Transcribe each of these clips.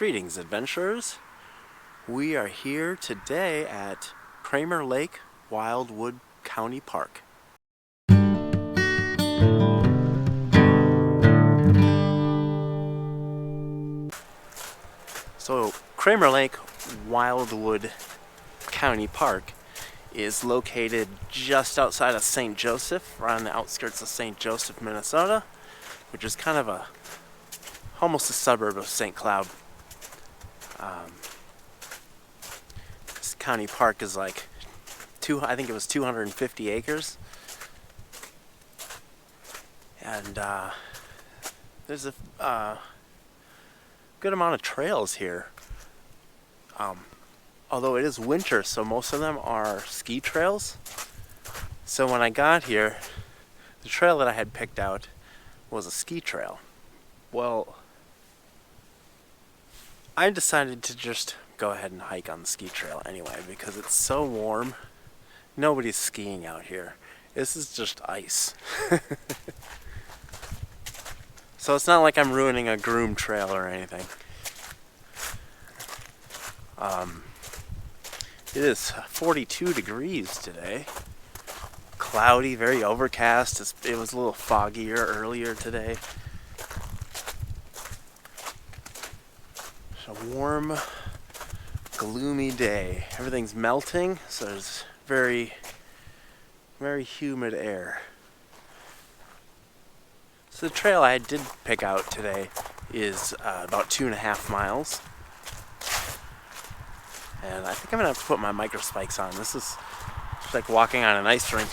Greetings, adventurers. We are here today at Kraemer Lake, Wildwood County Park. So, Kraemer Lake, Wildwood County Park is located just outside of St. Joseph, right on the outskirts of St. Joseph, Minnesota, which is kind of almost a suburb of St. Cloud. This county park is like I think it was 250 acres, and there's a good amount of trails here. Although it is winter, so most of them are ski trails. So when I got here, the trail that I had picked out was a ski trail. Well, I decided to just go ahead and hike on the ski trail anyway because it's so warm. Nobody's skiing out here. This is just ice. So it's not like I'm ruining a groomed trail or anything. It is 42 degrees today. Cloudy, very overcast. It was a little foggier earlier today. It's a warm, gloomy day. Everything's melting, so there's very, very humid air. So the trail I did pick out today is about 2.5 miles. And I think I'm gonna have to put my micro spikes on. This is just like walking on an ice rink.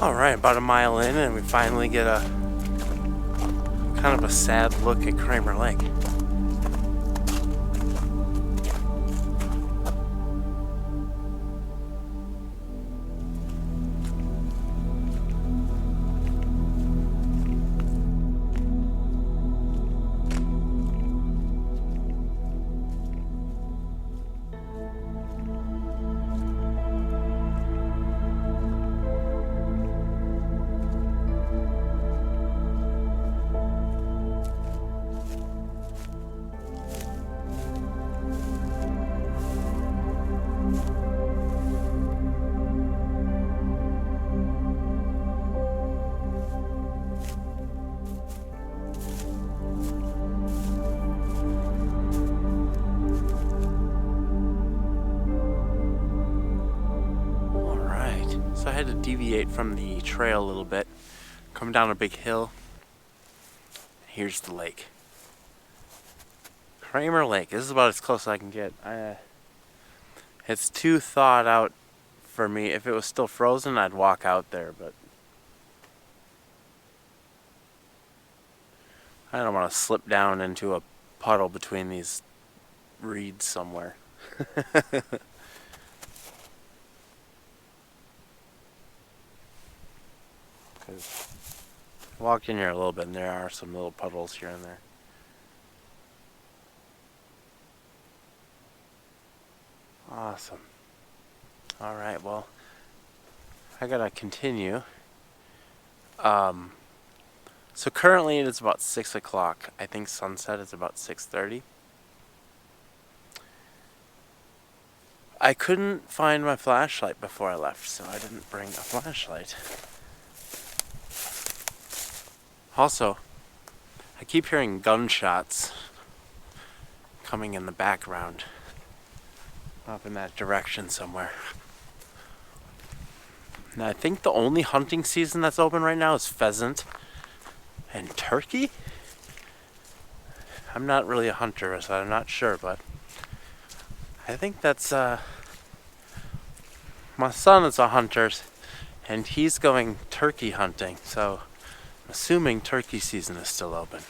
Alright, about a mile in and we finally get a kind of a sad look at Kraemer Lake. So I had to deviate from the trail a little bit, come down a big hill. Here's the lake. Kraemer Lake. This is about as close as I can get. It's too thawed out for me. If it was still frozen, I'd walk out there, but I don't want to slip down into a puddle between these reeds somewhere. Because I walked in here a little bit and there are some little puddles here and there. Awesome. Alright, well, I gotta continue. So currently it is about 6 o'clock. I think sunset is about 6:30. I couldn't find my flashlight before I left, so I didn't bring a flashlight. Also, I keep hearing gunshots coming in the background, up in that direction somewhere. And I think the only hunting season that's open right now is pheasant and turkey? I'm not really a hunter, so I'm not sure, but I think that's, my son is a hunter, and he's going turkey hunting, so I'm assuming turkey season is still open.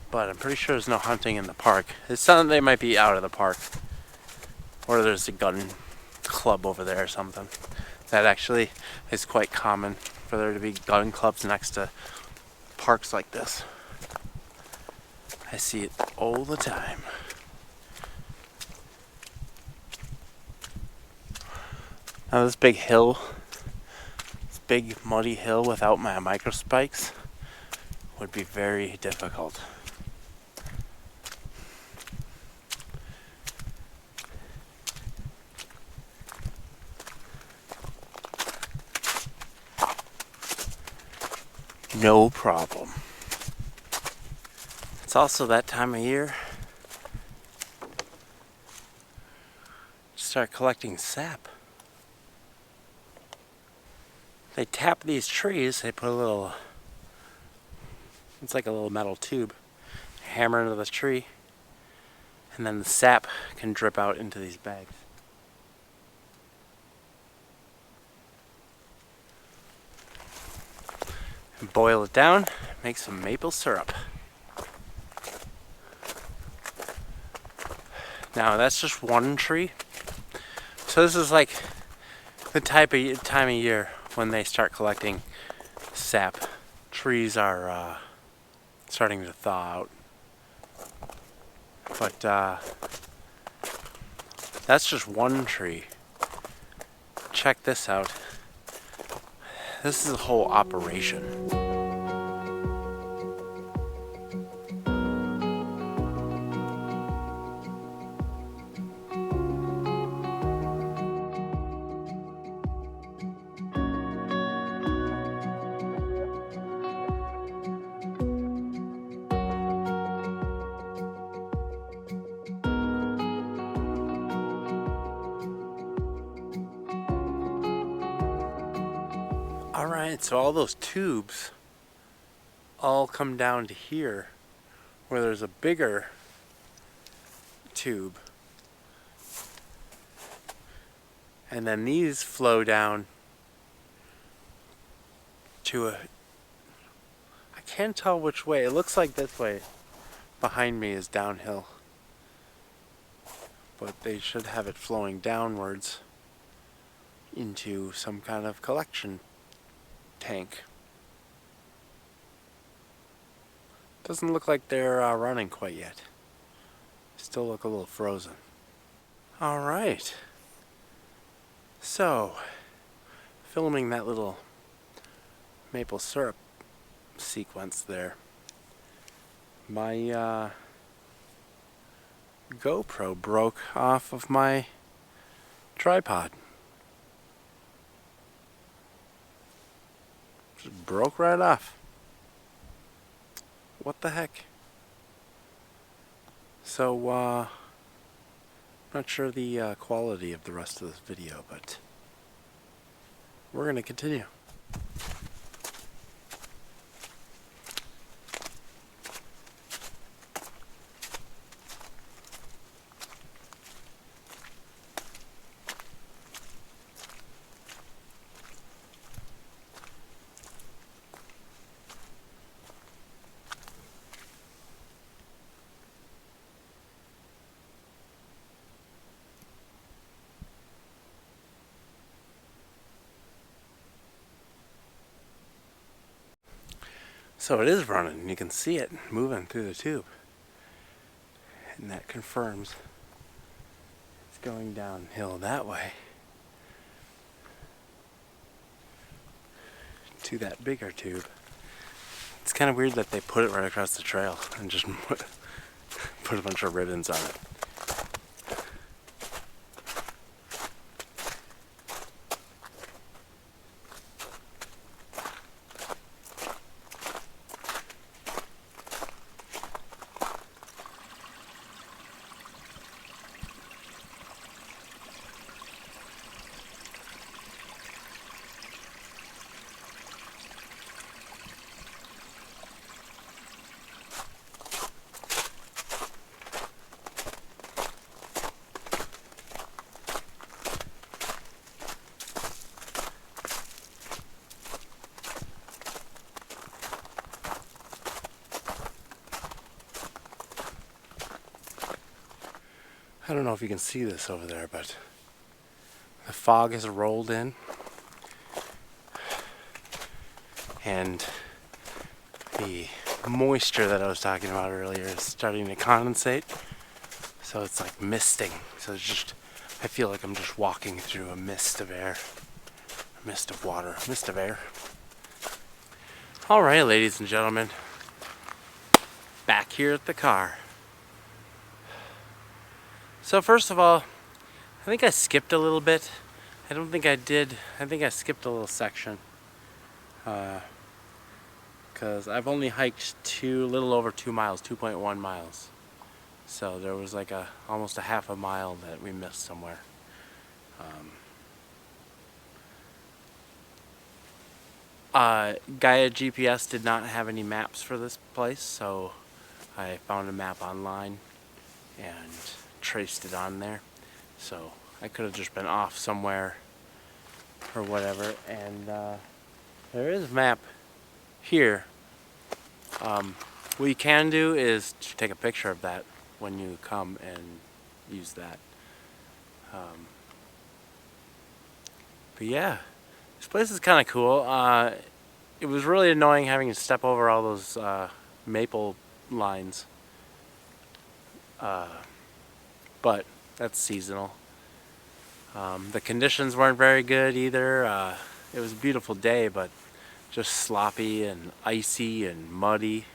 But I'm pretty sure there's no hunting in the park. It sounds they might be out of the park. Or there's a gun club over there or something. That actually is quite common for there to be gun clubs next to parks like this. I see it all the time. Now this big hill, this big muddy hill without my micro spikes would be very difficult. No problem. It's also that time of year to start collecting sap. They tap these trees, they put a little, it's like a little metal tube, hammer into the tree, and then the sap can drip out into these bags. And boil it down, make some maple syrup. Now that's just one tree. So this is like the time of year when they start collecting sap. Trees are starting to thaw out. But that's just one tree. Check this out. This is a whole operation. Alright, so all those tubes all come down to here where there's a bigger tube. And then these flow down to a... I can't tell which way. It looks like this way. Behind me is downhill. But they should have it flowing downwards into some kind of collection tank. Doesn't look like they're running quite yet. Still look a little frozen. Alright. So, filming that little maple syrup sequence there. My GoPro broke off of my tripod. Just broke right off. What the heck? So, not sure the quality of the rest of this video, but we're gonna continue. So it is running. You can see it moving through the tube. And that confirms it's going downhill that way to that bigger tube. It's kind of weird that they put it right across the trail and just put a bunch of ribbons on it. I don't know if you can see this over there, but the fog has rolled in and the moisture that I was talking about earlier is starting to condensate, so it's like misting. So it's just, I feel like I'm just walking through a mist of air, a mist of water, a mist of air. Alright, ladies and gentlemen, back here at the car. So first of all, I think I skipped a little bit. I don't think I did. I think I skipped a little section. Because I've only hiked a little over 2 miles, 2.1 miles. So there was like almost a half a mile that we missed somewhere. Gaia GPS did not have any maps for this place, so I found a map online and traced it on there. So I could have just been off somewhere or whatever, and there is a map here. What you can do is take a picture of that when you come and use that. But yeah, this place is kind of cool. It was really annoying having to step over all those maple lines. But that's seasonal. The conditions weren't very good either. It was a beautiful day, but just sloppy and icy and muddy.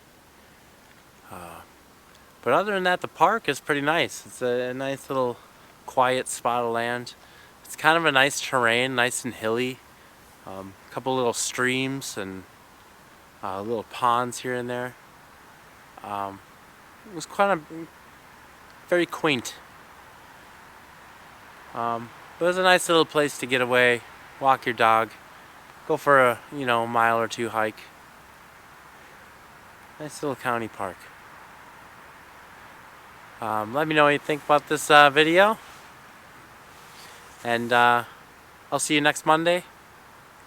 But other than that, the park is pretty nice. It's a nice little quiet spot of land. It's kind of a nice terrain, nice and hilly. A couple little streams and little ponds here and there. It was kind of very quaint. It was a nice little place to get away, walk your dog, go for a mile or two hike. Nice little county park. Let me know what you think about this video, and I'll see you next Monday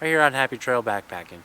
right here on Happy Trail Backpacking.